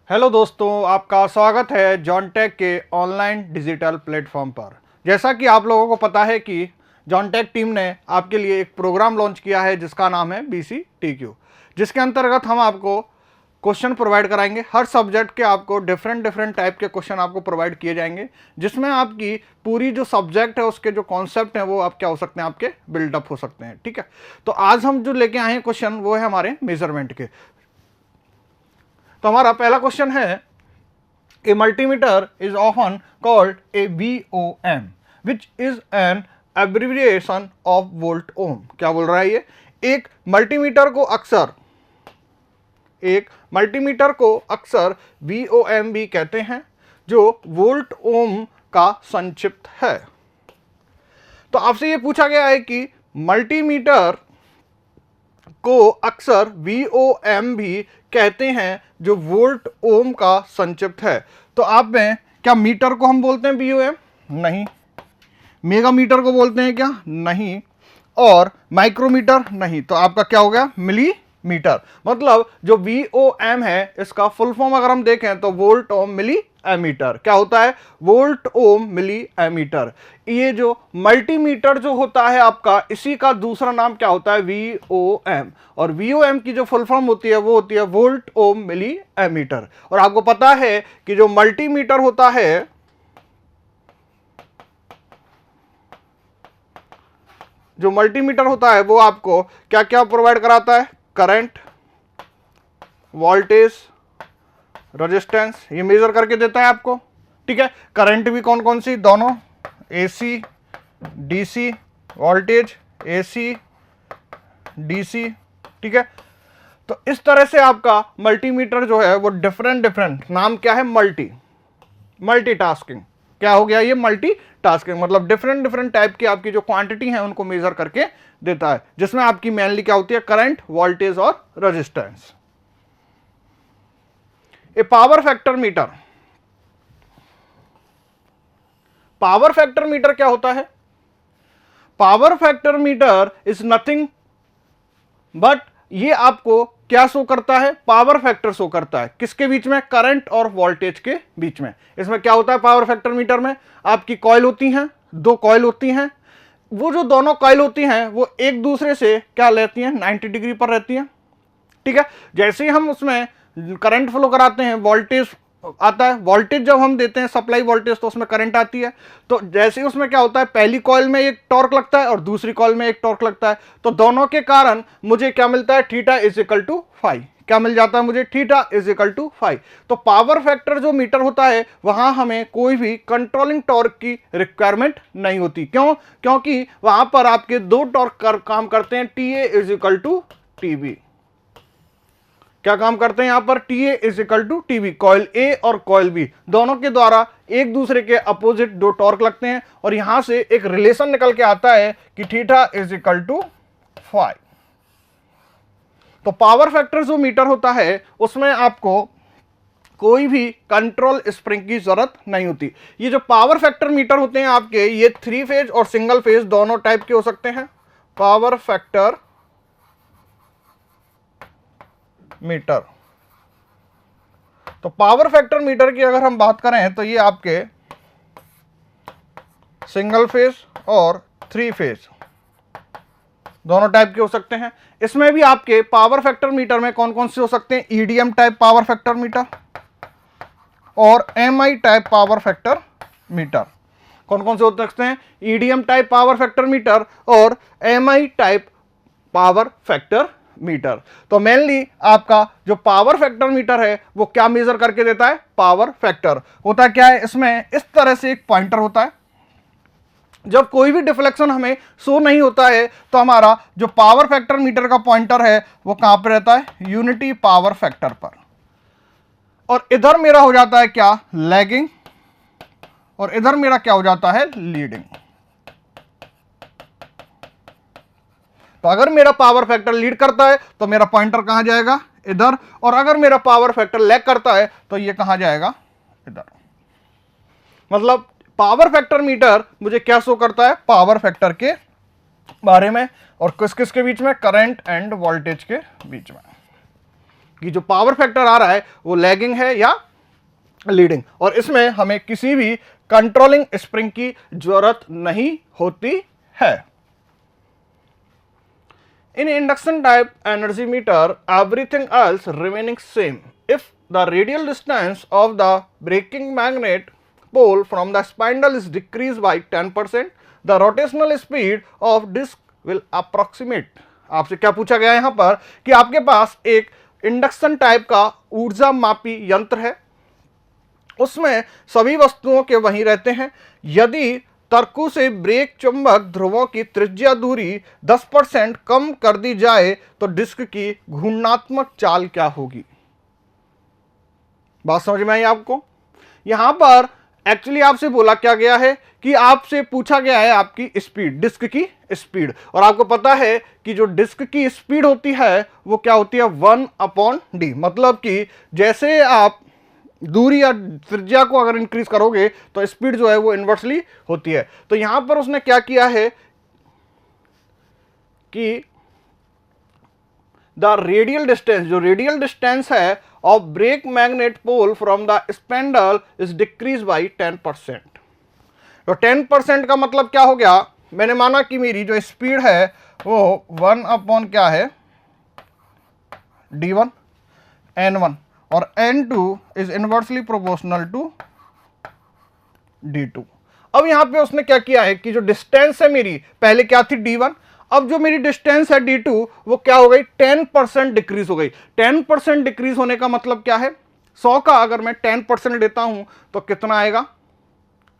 Hello दोस्तों, आपका स्वागत है जॉनटेक के ऑनलाइन डिजिटल प्लेटफॉर्म पर। जैसा कि आप लोगों को पता है कि जॉनटेक टीम ने आपके लिए एक प्रोग्राम लॉन्च किया है जिसका नाम है BCTQ, जिसके अंतर्गत हम आपको क्वेश्चन प्रोवाइड कराएंगे। हर सब्जेक्ट के आपको डिफरेंट टाइप के क्वेश्चन आपको प्रोवाइड किए जाएंगे, जिसमें आपकी पूरी जो सब्जेक्ट है उसके जो कॉन्सेप्ट हैं वो आप क्या हो सकते हैं, आपके बिल्डअप हो सकते हैं। ठीक है, तो आज हम जो लेके आए हैं क्वेश्चन वो है हमारे मेजरमेंट के। तो हमारा पहला क्वेश्चन है, a multimeter is often called a VOM which is an abbreviation of volt ohm. क्या बोल रहा है ये? एक मल्टीमीटर को अक्सर VOM भी कहते हैं, जो वोल्ट ओम का संक्षिप्त है। तो आपसे ये पूछा गया है कि मल्टीमीटर को अक्सर VOM भी कहते हैं, जो वोल्ट ओम का संक्षिप्त है। तो आप में क्या मीटर को हम बोलते हैं VOM? नहीं। मेगामीटर को बोलते हैं क्या? नहीं। और माइक्रोमीटर? नहीं। तो आपका क्या हो गया? मिलीमीटर। मतलब जो VOM है इसका फुल फॉर्म अगर हम देखें तो वोल्ट ओम मिली एमीटर। क्या होता है? Volt ohm milli ammeter. ये जो मल्टीमीटर जो होता है आपका, इसी का दूसरा नाम क्या होता है? VOM। और VOM की जो फुल फॉर्म होती है वो होती है वोल्ट ओम मिली एमीटर। और आपको पता है कि जो मल्टीमीटर होता है, वो आपको क्या क्या प्रोवाइड कराता है? करंट, वोल्टेज, रेजिस्टेंस, ये मेजर करके देता है आपको। ठीक है, करंट भी कौन कौन सी? दोनों, AC DC, voltage AC DC। ठीक है, तो इस तरह से आपका मल्टीमीटर जो है वो डिफरेंट नाम क्या है? मल्टीटास्किंग। क्या हो गया ये? मल्टीटास्किंग। मतलब डिफरेंट टाइप की आपकी जो क्वांटिटी है उनको मेजर करके देता है, जिसमें आपकी मेनली क्या होती है? करंट, वोल्टेज और resistance. A power factor meter. Power factor meter क्या होता है? Power factor meter is nothing but ये आपको क्या शो करता है? पावर फैक्टर शो करता है। किसके बीच में? करंट और वोल्टेज के बीच में। इसमें क्या होता है? पावर फैक्टर मीटर में आपकी कॉइल होती हैं, दो कॉइल होती हैं। वो जो दोनों कॉइल होती हैं वो एक दूसरे से क्या लेती हैं? 90 डिग्री पर रहती हैं। ठीक है, जैसे ही हम उसमें करंट फ्लो कराते हैं, वोल्टेज आता है। वोल्टेज जब हम देते हैं, सप्लाई वोल्टेज, तो उसमें करंट आती है। तो जैसे ही उसमें क्या होता है? पहली कॉइल में एक टॉर्क लगता है और दूसरी कॉइल में एक टॉर्क लगता है। तो दोनों के कारण मुझे क्या मिलता है? Theta is equal to phi. क्या मिल जाता है मुझे? Theta is equal to phi. तो पावर फैक्टर जो मीटर होता है वहां हमें कोई भी कंट्रोलिंग टॉर्क की रिक्वायरमेंट नहीं होती। क्यों? क्योंकि वहां पर आपके दो टॉर्क काम करते हैं, TA is equal to TB। क्या काम करते हैं यहां पर? TA is equal to TB। Coil A और कॉइल B दोनों के द्वारा एक दूसरे के अपोजिट दो टॉर्क लगते हैं, और यहां से एक रिलेशन निकल के आता है कि theta is equal to phi. तो पावर फैक्टर जो मीटर होता है उसमें आपको कोई भी कंट्रोल स्प्रिंग की जरूरत नहीं होती। ये जो पावर फैक्टर मीटर होते हैं आपके, ये 3 फेज और सिंगल फेज दोनों टाइप के हो सकते हैं। Power factor metre. तो पावर फैक्टर मीटर की अगर हम बात करें तो ये आपके सिंगल फेज और 3 फेज दोनों टाइप के हो सकते हैं। इसमें भी आपके पावर फैक्टर मीटर में कौन कौन से हो सकते हैं? EDM type power factor metre और MI type power factor metre. कौन कौन से हो सकते हैं? EDM type power factor metre और MI type power factor metre. तो मेनली आपका जो पावर फैक्टर मीटर है वो क्या मेजर करके देता है? Power factor. होता क्या है इसमें? इस तरह से एक पॉइंटर होता है। जब कोई भी डिफ्लेक्शन हमें शो नहीं होता है तो हमारा जो पावर फैक्टर मीटर का पॉइंटर है वो कहां पर रहता है? यूनिटी पावर फैक्टर पर। और इधर मेरा हो जाता है क्या? लैगिंग, और इधर मेरा क्या हो जाता है? लीडिंग। तो अगर मेरा पावर फैक्टर लीड करता है तो मेरा पॉइंटर कहां जाएगा? इधर। और अगर मेरा पावर फैक्टर लैग करता है तो ये कहां जाएगा? इधर। मतलब पावर फैक्टर मीटर मुझे क्या शो करता है? पावर फैक्टर के बारे में, और किस किस के बीच में? करंट एंड वोल्टेज के बीच में। कि जो पावर फैक्टर आ रहा है वो लैगिंग है या लीडिंग, और इसमें हमें किसी भी कंट्रोलिंग स्प्रिंग की जरूरत नहीं होती है। In induction type energy meter, everything else remaining same. If the radial distance of the braking magnet pole from the spindle is decreased by 10%, the rotational speed of disc will approximate. आपसे क्या पूछा गया यहाँ पर कि आपके पास एक induction type का ऊर्जा मापी यंत्र है, उसमें सभी वस्तुओं के वहीं रहते हैं। यदि तर्कु से ब्रेक चुंबक ध्रुवों की त्रिज्या दूरी 10% कम कर दी जाए तो डिस्क की घूर्णनात्मक चाल क्या होगी? बात समझ में आई आपको? यहां पर एक्चुअली आपसे बोला क्या गया है कि आपसे पूछा गया है आपकी स्पीड, डिस्क की स्पीड, और आपको पता है कि जो डिस्क की स्पीड होती है वो क्या होती है 1/d। मतलब कि जैसे आप दूरी या त्रिज्या को अगर इंक्रीज करोगे तो स्पीड जो है वो इनवर्सली होती है। तो यहां पर उसने क्या किया है कि द रेडियल डिस्टेंस, जो रेडियल डिस्टेंस है of brake magnet pole from the spindle is decrease by 10%। तो 10% का मतलब क्या हो गया? मैंने माना कि मेरी जो स्पीड है वो 1 क्या है d1 n1 और n2 is inversely proportional to d2। अब यहां पे उसने क्या किया है कि जो डिस्टेंस है मेरी पहले क्या थी d1, अब जो मेरी डिस्टेंस है d2 वो क्या हो गई 10% डिक्रीज हो गई। 10% डिक्रीज होने का मतलब क्या है? 100 का अगर मैं 10% लेता हूं तो कितना आएगा?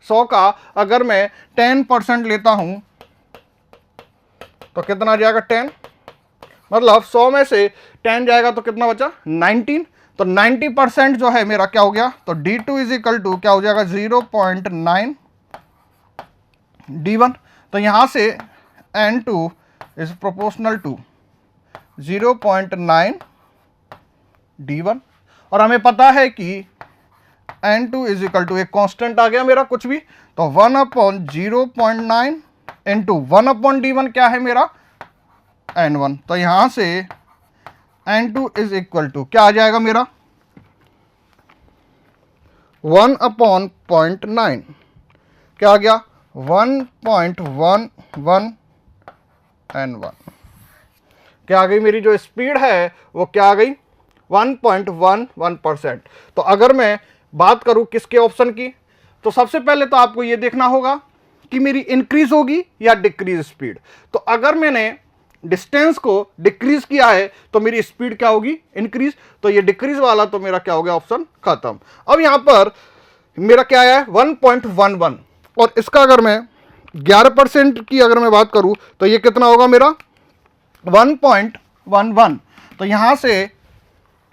100 का अगर मैं 10% लेता हूं तो कितना आ जाएगा 10, मतलब 100 में से 10 जाएगा तो कितना बचा 19। तो 90% जो है मेरा क्या हो गया? तो d2 इज इक्वल टू क्या हो जाएगा 0.9 d1। तो यहां से n2 is proportional to 0.9 d1, और हमें पता है कि n2 इज इक्वल टू एक कांस्टेंट आ गया मेरा कुछ भी, तो 1/0.9 इंटू 1/d1 क्या है मेरा n1। तो यहां से n2 इज इक्वल टू क्या आ जाएगा मेरा 1/0.9 क्या आ गया 1.11 n1। क्या आ गई मेरी जो स्पीड है वो क्या आ गई 1.11%। तो अगर मैं बात करूं किसके ऑप्शन की, तो सबसे पहले तो आपको ये देखना होगा कि मेरी इंक्रीज होगी या डिक्रीज स्पीड। तो अगर मैंने डिस्टेंस को डिक्रीज किया है तो मेरी स्पीड क्या होगी इंक्रीज, तो ये डिक्रीज वाला तो मेरा क्या हो गया ऑप्शन खत्म। अब यहां पर मेरा क्या आया है 1.11, और इसका अगर मैं 11% की अगर मैं बात करूं तो ये कितना होगा मेरा 1.11। तो यहां से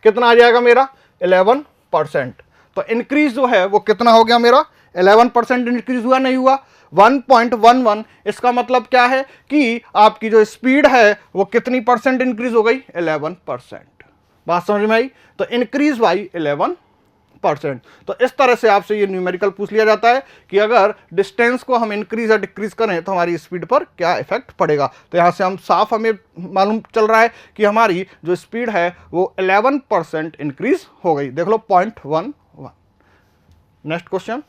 कितना आ जाएगा मेरा 11%। तो इंक्रीज जो है वो कितना हो गया मेरा 11% इंक्रीज हुआ नहीं हुआ 1.11। इसका मतलब क्या है कि आपकी जो स्पीड है वो कितनी परसेंट इंक्रीज हो गई 11%। बात समझ में आई? तो इंक्रीज बाई 11%। तो इस तरह से आपसे ये न्यूमेरिकल पूछ लिया जाता है कि अगर डिस्टेंस को हम इंक्रीज या डिक्रीज करें तो हमारी स्पीड पर क्या इफेक्ट पड़ेगा। तो यहां से हम साफ हमें मालूम चल रहा है कि हमारी जो स्पीड है वो 11% इंक्रीज हो गई। देख लो 0.11। Next question,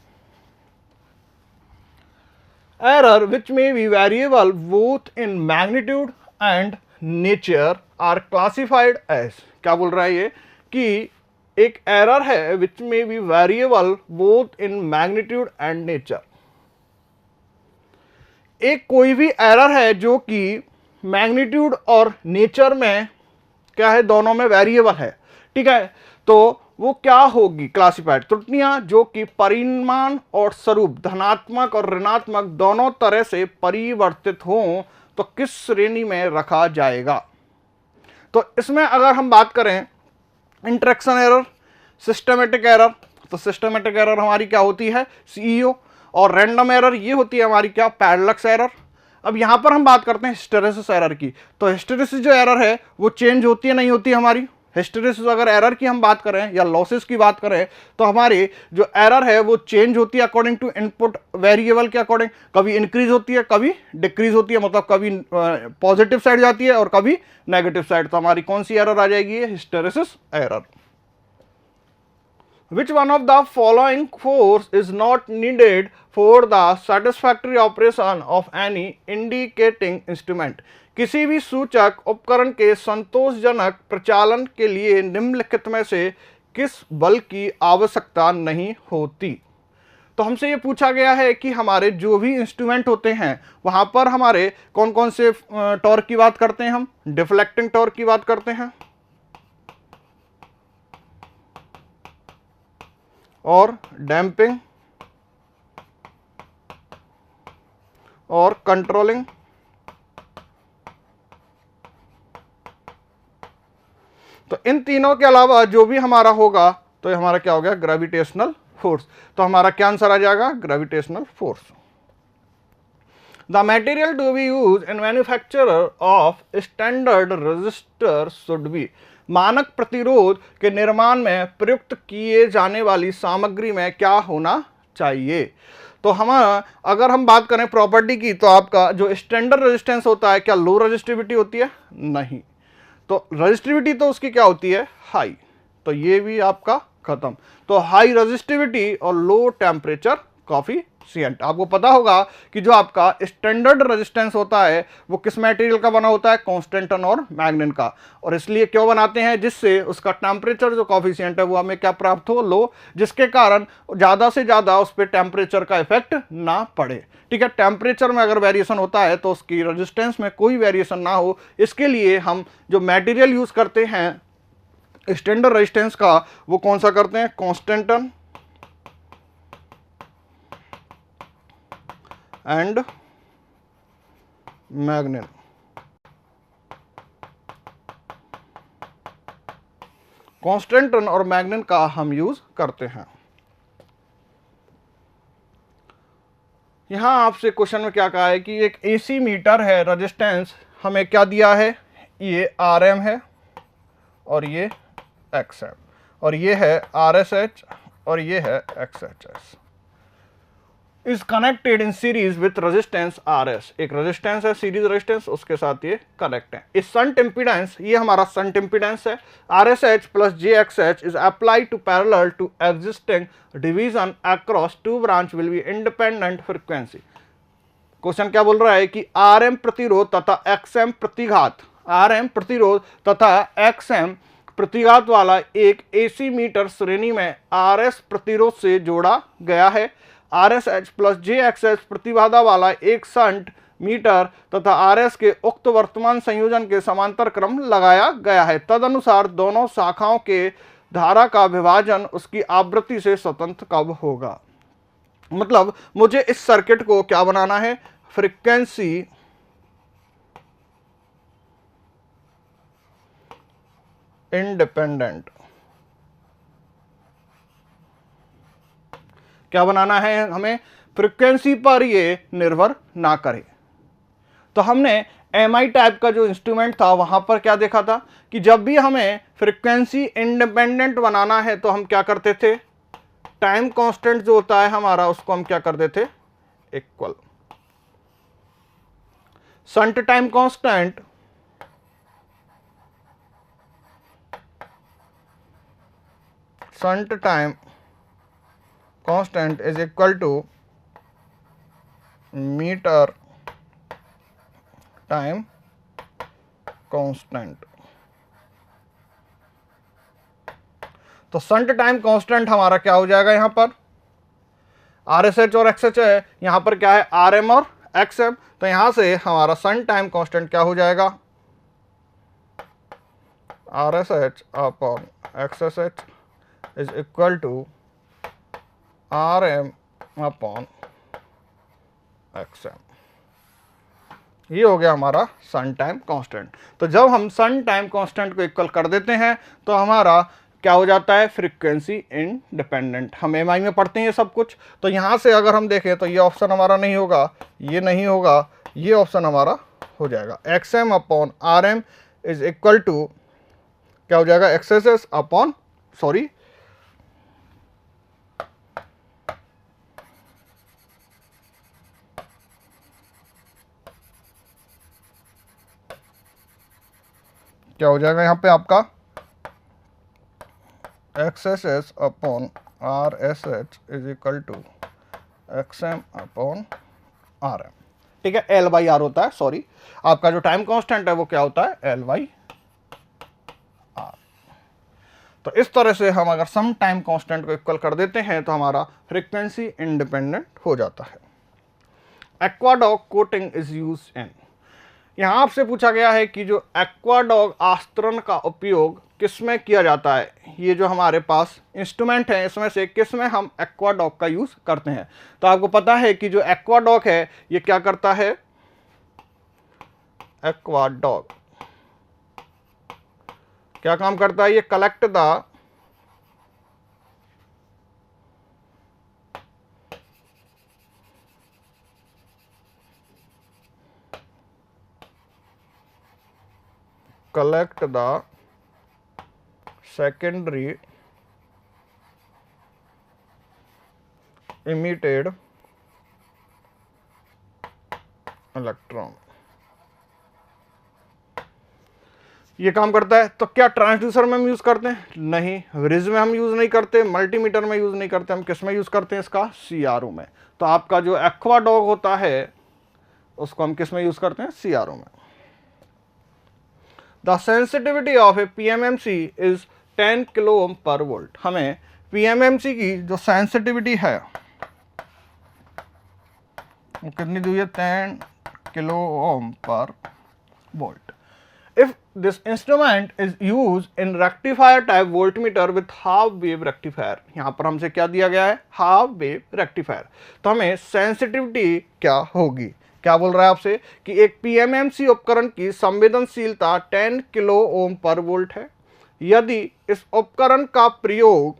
error which may be variable both in magnitude and nature are classified as, क्या बोल रहा है ये कि एक एरर है which may be variable both in magnitude and nature। एक कोई भी एरर है जो कि मैग्नीट्यूड और नेचर में क्या है दोनों में वेरिएबल है, ठीक है। तो वो क्या होगी क्लासिफाइड त्रुटियां जो कि परिमाण और स्वरूप धनात्मक और ऋणात्मक दोनों तरह से परिवर्तित हों तो किस श्रेणी में रखा जाएगा। तो इसमें अगर हम बात करें इंटरेक्शन एरर, सिस्टमेटिक एरर, तो सिस्टमेटिक एरर हमारी क्या होती है सीईओ, और रैंडम एरर ये होती है हमारी क्या पैरेलक्स एरर। अब यहां पर हम बात करते हैं हिस्टेरेसिस एरर की। तो हिस्टेरेसिस जो एरर है वो चेंज होती है नहीं होती हमारी, हिस्टेरिसिस अगर एरर की हम बात करें या लॉसेस की बात करें तो हमारी जो एरर है वो चेंज होती है अकॉर्डिंग टू इनपुट वेरिएबल के अकॉर्डिंग, कभी इंक्रीज होती है कभी डिक्रीज होती है, मतलब कभी पॉजिटिव साइड जाती है और कभी नेगेटिव साइड। तो हमारी कौन सी एरर आ जाएगी? Hysteresis error. Which one of the following force is not needed for the satisfactory operation of any indicating instrument? किसी भी सूचक उपकरण के संतोषजनक प्रचालन के लिए निम्नलिखित में से किस बल की आवश्यकता नहीं होती? तो हमसे ये पूछा गया है कि हमारे जो भी इंस्ट्रूमेंट होते हैं वहां पर हमारे कौन कौन से टॉर्क की बात करते हैं? हम डिफ्लेक्टिंग टॉर्क की बात करते हैं और डैम्पिंग और कंट्रोलिंग। तो इन तीनों के अलावा जो भी हमारा होगा तो हमारा क्या हो गया? Gravitational force. तो हमारा क्या आंसर आ जाएगा? Gravitational force. The material to be use in manufacture of standard resistor should be. मानक प्रतिरोध के निर्माण में प्रयुक्त किए जाने वाली सामग्री में क्या होना चाहिए? तो हमारा अगर हम बात करें प्रॉपर्टी की तो आपका जो स्टैंडर्ड रेजिस्टेंस होता है क्या लो रेजिस्टिविटी होती है? नहीं। तो रेजिस्टिविटी तो उसकी क्या होती है? हाई। तो ये भी आपका खत्म। तो हाई रेजिस्टिविटी और लो टेम्परेचर कोफिशिएंट। आपको पता होगा कि जो आपका स्टैंडर्ड रेजिस्टेंस होता है वो किस मटेरियल का बना होता है? कांस्टेंटन और मैग्नीन का। और इसलिए क्यों बनाते हैं? जिससे उसका टेम्परेचर जो कोफिशिएंट है वो हमें क्या प्राप्त हो? लो, जिसके कारण ज़्यादा से ज़्यादा उस पर टेम्परेचर का इफेक्ट ना पड़े। ठीक है, टेम्परेचर में अगर वेरिएशन होता है तो उसकी रेजिस्टेंस में कोई वेरिएशन ना हो, इसके लिए हम जो मटेरियल यूज करते हैं स्टैंडर्ड रेजिस्टेंस का वो कौन सा करते हैं? Constantan and मैग्नीन। कांस्टेंटन और मैग्नीन का हम यूज करते हैं। यहां आपसे क्वेश्चन में क्या कहा है कि एक एसी मीटर है, रेजिस्टेंस हमें क्या दिया है? ये आरएम है और ये एक्स है और ये है आरएसएच और ये है XHS. Is connected in series with resistance RS. एक रेजिस्टेंस है सीरीज रेजिस्टेंस, उसके साथ ये कनेक्ट है। इस शंट इंपीडेंस, ये हमारा शंट इंपीडेंस है, RSH plus JXH is applied to parallel to existing division across two branch will be independent frequency. Question क्या बोल रहा है कि आरएम प्रतिरोध तथा एक्सएम प्रतिघात, आरएम प्रतिरोध तथा एक्सएम प्रतिघात वाला एक एसी मीटर श्रेणी में आरएस प्रतिरोध से जोड़ा गया है। आरएसएच प्लस जेएक्सएच प्रतिबाधा वाला एक शंट मीटर तथा आरएस के उक्त वर्तमान संयोजन के समांतर क्रम लगाया गया है। तदनुसार दोनों शाखाओं के धारा का विभाजन उसकी आवृत्ति से स्वतंत्र कब होगा? मतलब मुझे इस सर्किट को क्या बनाना है? Frequency independent. क्या बनाना है हमें? फ्रीक्वेंसी पर ये निर्भर ना करे। तो हमने एमआई टाइप का जो इंस्ट्रूमेंट था वहां पर क्या देखा था कि जब भी हमें फ्रीक्वेंसी इंडिपेंडेंट बनाना है तो हम क्या करते थे? टाइम कांस्टेंट जो होता है हमारा उसको हम क्या करते थे? Equal shunt time constant shunt time constant is equal to meter time constant. तो शंट टाइम कांस्टेंट हमारा क्या हो जाएगा? यहां पर आरएसएच और एक्सएच है, यहां पर क्या है? आरएम और एक्सएम। तो यहां से हमारा शंट टाइम कांस्टेंट क्या हो जाएगा? RSH upon XSH is equal to RM upon XM. ये हो गया हमारा सन टाइम कांस्टेंट। तो जब हम सन टाइम कांस्टेंट को इक्वल कर देते हैं तो हमारा क्या हो जाता है? Frequency independent. हम एमआई में पढ़ते हैं ये सब कुछ। तो यहाँ से अगर हम देखें तो ये ऑप्शन हमारा नहीं होगा, ये नहीं होगा, ये ऑप्शन हमारा हो जाएगा। XM upon RM is equal to क्या हो जाएगा, XSS अपॉन, सॉरी, क्या हो जाएगा यहाँ पे आपका XSS upon RSH is equal to XM upon RM। ठीक है, L/R होता है, सॉरी, आपका जो टाइम कांस्टेंट है वो क्या होता है, L/R। तो इस तरह से हम अगर सम टाइम कांस्टेंट को इक्वल कर देते हैं तो हमारा फ्रीक्वेंसी इंडिपेंडेंट हो जाता है। एक्वाडॉक कोटिंग इज यूज्ड इन, यहां आपसे पूछा गया है कि जो एक्वाडॉक आस्तरण का उपयोग किस में किया जाता है, ये जो हमारे पास इंस्ट्रूमेंट है इसमें से किस में हम एक्वाडॉक का यूज करते हैं। तो आपको पता है कि जो एक्वाडॉक है ये क्या करता है, एक्वाडॉक क्या काम करता है, ये collect the secondary emitted electron, ये काम करता है। तो क्या ट्रांसड्यूसर में हम यूज करते हैं, नहीं, रिज में हम यूज नहीं करते, मल्टीमीटर में यूज नहीं करते, हम किस में यूज करते हैं इसका, CRO में। तो आपका जो एक्वाडॉक होता है उसको हम किस में यूज करते हैं, CRO में। The sensitivity of A PMMC is 10 kilo ohm पर वोल्ट, हमें PMMC की जो सेंसिटिविटी है वो कितनी दी है, 10 किलो ओम पर volt. If this instrument is use in rectifier type voltmeter with half wave rectifier, यहां पर हमसे क्या दिया गया है, हाफ वेव रेक्टिफायर। तो हमें सेंसिटिविटी क्या होगी, क्या बोल रहा है आपसे कि एक PMMC उपकरण की संवेदनशीलता 10 किलो ओम पर वोल्ट है। यदि इस उपकरण का प्रयोग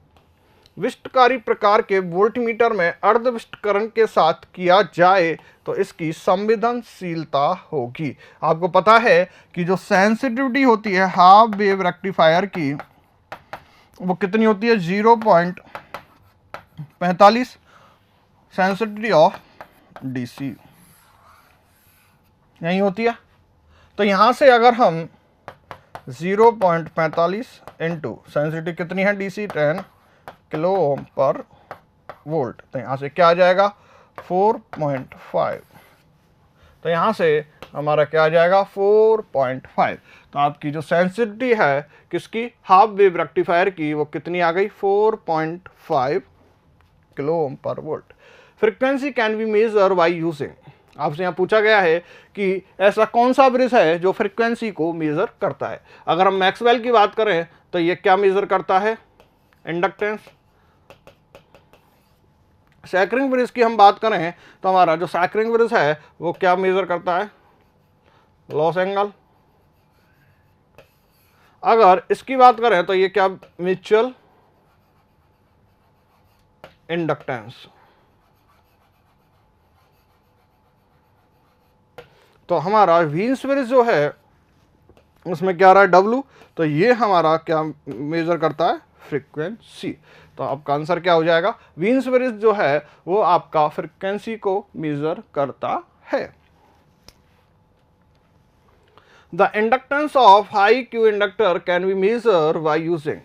विष्टकारी प्रकार के वोल्टमीटर में अर्धविष्टकरण के साथ किया जाए तो इसकी संवेदनशीलता होगी। आपको पता है कि जो सेंसिटिविटी होती है हाफ वेव रेक्टिफायर की वो कितनी होती है, 0.45 सेंसिटिविटी ऑफ DC यही होती है। तो यहां से अगर हम 0.45 इंटू सेंसिटिविटी कितनी है DC 10 किलो ओम पर वोल्ट, तो यहां से क्या आ जाएगा 4.5, तो यहां से हमारा क्या आ जाएगा 4.5। तो आपकी जो सेंसिटिविटी है किसकी, हाफ वेव रेक्टिफायर की, वो कितनी आ गई 4.5 किलो ओम पर volt. Frequency can be measure by using, आपसे यहाँ पूछा गया है कि ऐसा कौन सा ब्रिज है जो फ्रीक्वेंसी को मेजर करता है। अगर हम मैक्सवेल की बात करें तो ये क्या मेजर करता है, इंडक्टेंस। सैकरिंग ब्रिज की हम बात करें तो हमारा जो सैकरिंग ब्रिज है वो क्या मेजर करता है, लॉस एंगल। अगर इसकी बात करें तो ये क्या, म्यूचुअल इंडक्टेंस। तो हमारा व्हीन्स ब्रिज जो है उसमें क्या रहा है, W, तो ये हमारा क्या मेजर करता है, फ्रीक्वेंसी। तो आपका आंसर क्या हो जाएगा, व्हीन्स ब्रिज जो है वो आपका फ्रीक्वेंसी को मेजर करता है। The inductance of high Q inductor can be measure by using,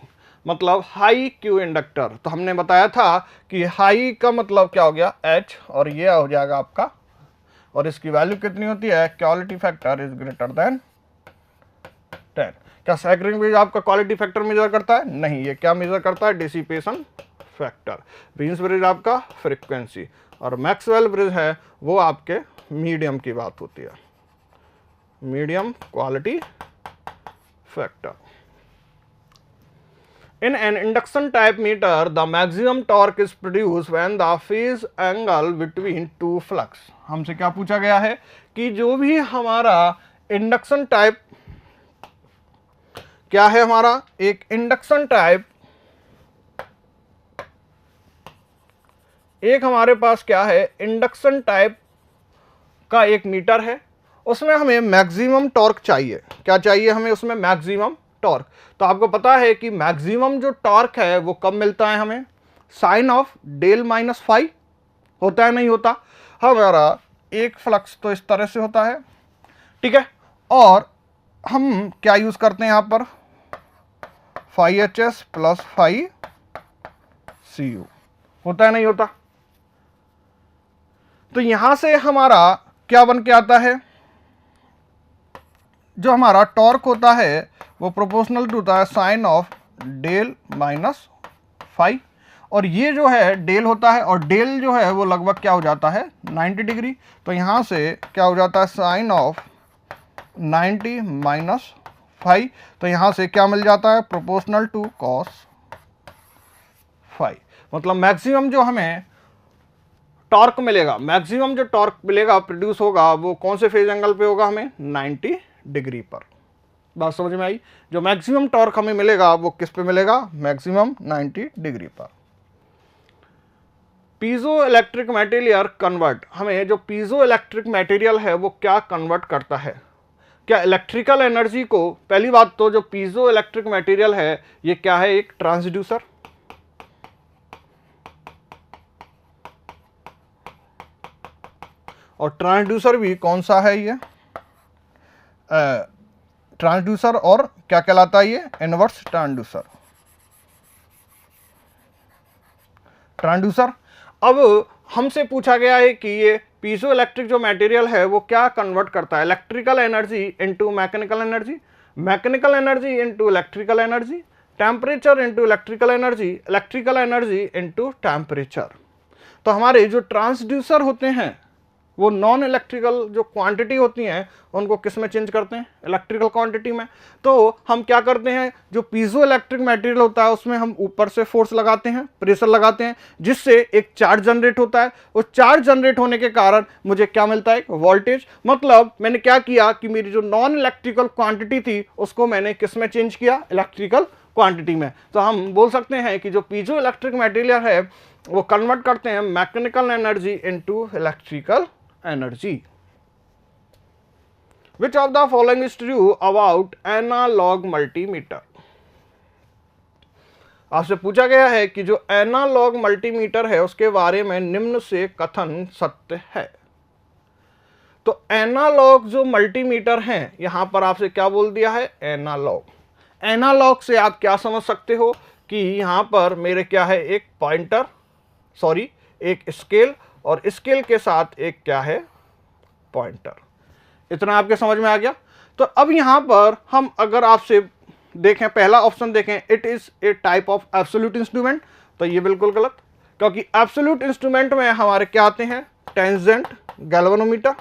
मतलब हाई क्यू इंडक्टर, तो हमने बताया था कि हाई का मतलब क्या हो गया H, और ये हो जाएगा आपका, और इसकी वैल्यू कितनी होती है, quality factor is greater than 10। क्या सैकरिंग ब्रिज आपका क्वालिटी फैक्टर मेजर करता है, नहीं, ये क्या मेजर करता है, डिसिपेशन फैक्टर। व्हीन्स ब्रिज आपका फ्रीक्वेंसी, और मैक्सवेल ब्रिज है वो आपके मीडियम की बात होती है, medium quality factor. In an induction type meter, the maximum torque is produced when the phase angle between two flux। हमसे क्या पूछा गया है कि जो भी हमारा इंडक्शन टाइप क्या है, हमारा एक इंडक्शन टाइप, एक हमारे पास क्या है, इंडक्शन टाइप का एक मीटर है, उसमें हमें मैक्सिमम टॉर्क चाहिए। क्या चाहिए हमें उसमें, मैक्सिमम टॉर्क। तो आपको पता है कि मैक्सिमम जो टॉर्क है वो कब मिलता है हमें, sine of del minus phi, होता है नहीं होता। हमारा एक फ्लक्स तो इस तरह से होता है, ठीक है, और हम क्या यूज करते हैं यहां पर, phi H S plus phi C U, होता है नहीं होता। तो यहां से हमारा क्या बन के आता है, जो हमारा टॉर्क होता है वो प्रोपोर्शनल टू होता है sine of del minus phi, और ये जो है डेल होता है, और डेल जो है वो लगभग क्या हो जाता है 90 डिग्री। तो यहां से क्या हो जाता है साइन ऑफ 90 माइनस फाई, तो यहां से क्या मिल जाता है प्रोपोर्शनल टू कॉस फाई। मतलब मैक्सिमम जो हमें टॉर्क मिलेगा, मैक्सिमम जो टॉर्क मिलेगा प्रोड्यूस होगा वो कौन से फेज एंगल पे होगा, हमें 90 डिग्री पर। बात समझ में आई, जो मैक्सिमम टॉर्क हमें मिलेगा वो किस पे मिलेगा, मैक्सिमम 90 डिग्री पर। पीजो इलेक्ट्रिक मटेरियल कन्वर्ट, हमें जो पीजो इलेक्ट्रिक मटेरियल है वो क्या कन्वर्ट करता है, क्या इलेक्ट्रिकल एनर्जी को, पहली बात तो जो पीजो इलेक्ट्रिक मटेरियल है ये क्या है, एक ट्रांसड्यूसर, और ट्रांसड्यूसर भी कौन सा है, ये ट्रांसड्यूसर, और क्या कहलाता है ये, इनवर्स ट्रांसड्यूसर। ट्रांसड्यूसर, अब हमसे पूछा गया है कि ये पीजो इलेक्ट्रिक जो मटेरियल है वो क्या कन्वर्ट करता है, electrical energy into mechanical energy, mechanical energy into electrical energy, temperature into electrical energy, electrical energy into temperature. तो हमारे जो ट्रांसड्यूसर होते हैं वो नॉन इलेक्ट्रिकल जो क्वांटिटी होती हैं उनको किस में चेंज करते हैं, इलेक्ट्रिकल क्वांटिटी में। तो हम क्या करते हैं, जो पीजो इलेक्ट्रिक मटेरियल होता है उसमें हम ऊपर से फोर्स लगाते हैं, प्रेशर लगाते हैं, जिससे एक चार्ज जनरेट होता है। उस चार्ज जनरेट होने के कारण मुझे क्या मिलता है, वोल्टेज। मतलब मैंने क्या किया कि मेरी जो नॉन इलेक्ट्रिकल क्वांटिटी थी उसको मैंने किस में चेंज किया, इलेक्ट्रिकल क्वांटिटी में। तो हम बोल सकते हैं कि जो पीजो इलेक्ट्रिक मटेरियल है वो कन्वर्ट करते हैं mechanical energy into electrical energy. Which of the following is true about analog multimeter? आपसे पूछा गया है कि जो एनालॉग मल्टीमीटर है उसके बारे में निम्न से कथन सत्य है। तो एनालॉग जो मल्टीमीटर हैं, यहां पर आपसे क्या बोल दिया है, एनालॉग। एनालॉग से आप क्या समझ सकते हो कि यहां पर मेरे क्या है, एक पॉइंटर, सॉरी एक स्केल, और स्केल के साथ एक क्या है, पॉइंटर। इतना आपके समझ में आ गया। तो अब यहां पर हम अगर आपसे देखें, पहला ऑप्शन देखें, it is a type of absolute instrument, तो ये बिल्कुल गलत, क्योंकि एब्सोल्यूट इंस्ट्रूमेंट में हमारे क्या आते हैं, टेंजेंट गैल्वेनोमीटर।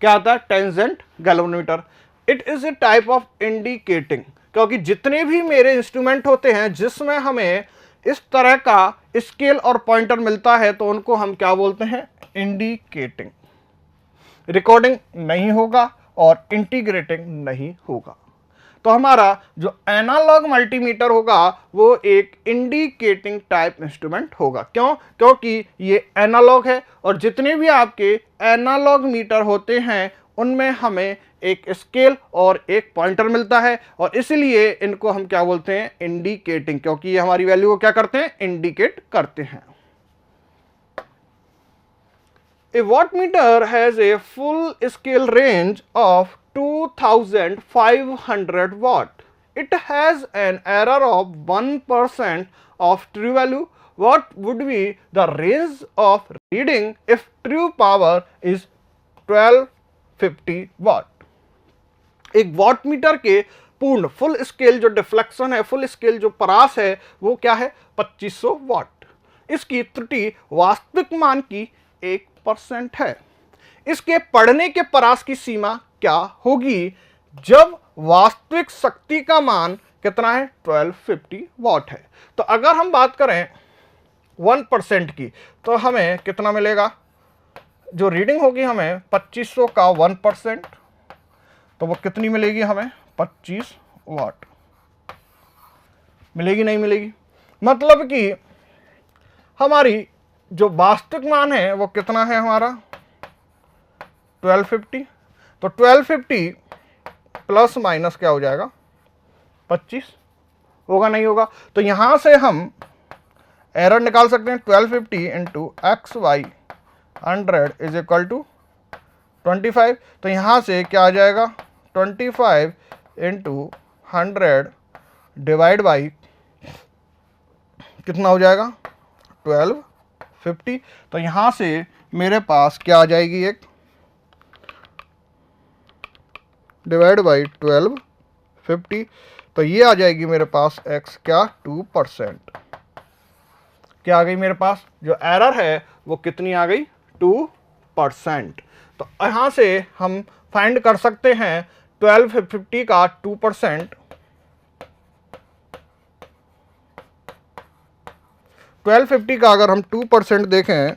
क्या आता है, tangent galvanometer. It is a type of indicating, क्योंकि जितने भी मेरे इंस्ट्रूमेंट होते हैं जिसमें हमें इस तरह का स्केल और पॉइंटर मिलता है तो उनको हम क्या बोलते हैं, इंडिकेटिंग। रिकॉर्डिंग नहीं होगा और इंटीग्रेटिंग नहीं होगा। तो हमारा जो एनालॉग मल्टीमीटर होगा वो एक इंडिकेटिंग टाइप इंस्ट्रूमेंट होगा। क्यों, क्योंकि ये एनालॉग है, और जितने भी आपके एनालॉग मीटर होते हैं उनमें हमें एक स्केल और एक पॉइंटर मिलता है, और इसलिए इनको हम क्या बोलते हैं, इंडिकेटिंग, क्योंकि ये हमारी वैल्यू को क्या करते हैं, इंडिकेट करते हैं। A wattmeter has a full scale range of 2500 watt. It has an error of 1% of true value. What would be the range of reading if true power is 1250 watt? एक wattmeter के पूर्ण full scale जो deflection है, full scale जो परास है वो क्या है, 2500 वाट। इसकी त्रुटि वास्तविक मान की 1% है। इसके पढ़ने के परास की सीमा क्या होगी जब वास्तविक शक्ति का मान कितना है, 1250 वाट है। तो अगर हम बात करें 1% की तो हमें कितना मिलेगा, जो रीडिंग होगी हमें 2500 का 1%, तो वो कितनी मिलेगी हमें, 25 वाट मिलेगी, नहीं मिलेगी। मतलब कि हमारी जो वास्तविक मान है वो कितना है हमारा, 1250। तो 1250 प्लस माइनस क्या हो जाएगा, 25 होगा, नहीं होगा? तो यहां से हम एरर निकाल सकते हैं। 1250 into X Y 100 is equal to 25। तो यहां से क्या आ जाएगा, 25 इंटू 100 डिवाइड बाई कितना हो जाएगा, 1250। तो यहां से मेरे पास क्या आ जाएगी, एक डिवाइड बाई 1250। तो ये आ जाएगी मेरे पास x क्या, 2%। क्या आ गई मेरे पास, जो एरर है वो कितनी आ गई, 2%। तो यहां से हम फाइंड कर सकते हैं 1250 का 2%। 1250 का अगर हम 2% देखें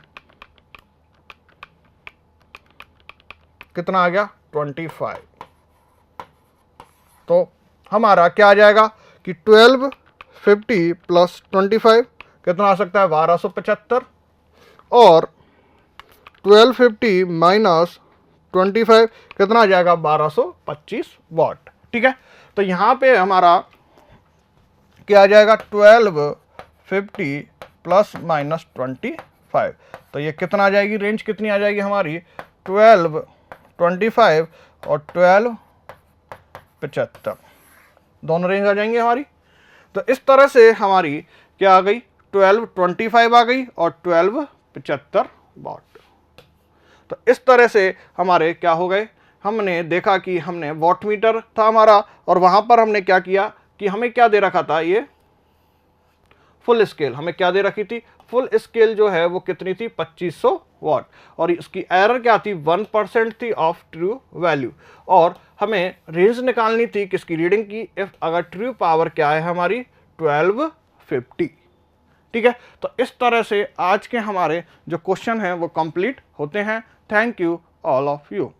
कितना आ गया, 25। तो हमारा क्या आ जाएगा कि 1250 प्लस 25 कितना आ सकता है, 1275। और 1250 माइनस 25 कितना आ जाएगा, 1225 वाट। ठीक है, तो यहां पे हमारा क्या आ जाएगा, 1250 प्लस माइनस 25। तो ये कितना आ जाएगी, रेंज कितनी आ जाएगी हमारी, 1225 और 1275 दोनों रेंज आ जाएंगी हमारी। तो इस तरह से हमारी क्या आ गई, 1225 आ गई और 1275 वाट। तो इस तरह से हमारे क्या हो गए, हमने देखा कि हमने वॉट मीटर था हमारा, और वहां पर हमने क्या किया कि हमें क्या दे रखा था, ये फुल स्केल हमें क्या दे रखी थी, फुल स्केल जो है वो कितनी थी, 2500 वाट, और इसकी एरर क्या थी, 1% थी ऑफ ट्रू वैल्यू। और हमें रेंज निकालनी थी किसकी, रीडिंग की, इफ अगर ट्रू पावर क्या है हमारी, 1250। ठीक है, तो इस तरह से आज के हमारे जो क्वेश्चन हैं वो कंप्लीट होते हैं। Thank you all of you.